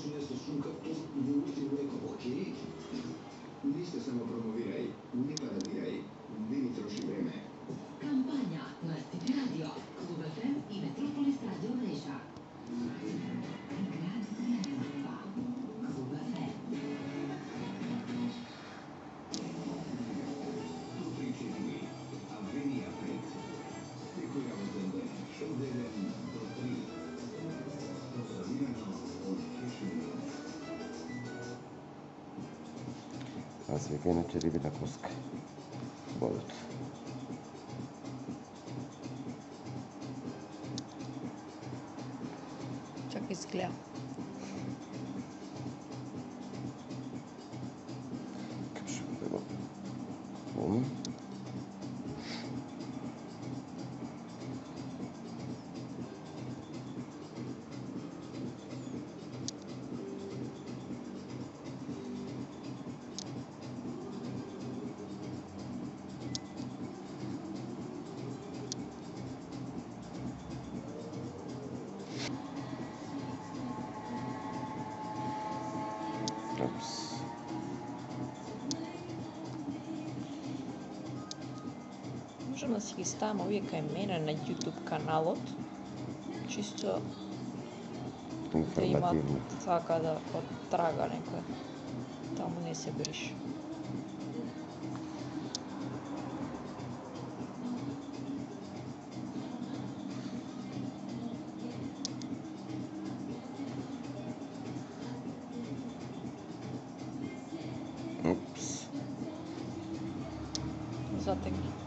successo sunka, to je uistinu neko ok. Niste samo promoviraj, ne paradiraj, ne mi troši vreme. Kampanja na STP Radio, Klub FM i Metropolis Radio mreža. Grad prijateljstva, Klub FM. Tu pričekaj, Avenija 5. Dekujemo tebe, što delim do 3. Sponsorirano od Fashion. Razvijek je inače ribina koska. Bolut. Čak izgleda. Kaže bilo. Bum. Ups. Možemo si ги ставаме овие кај мене на YouTube каналот, чисто да имат Информативно. така да потрага некој. Таму не се брише. Ups. Затегна.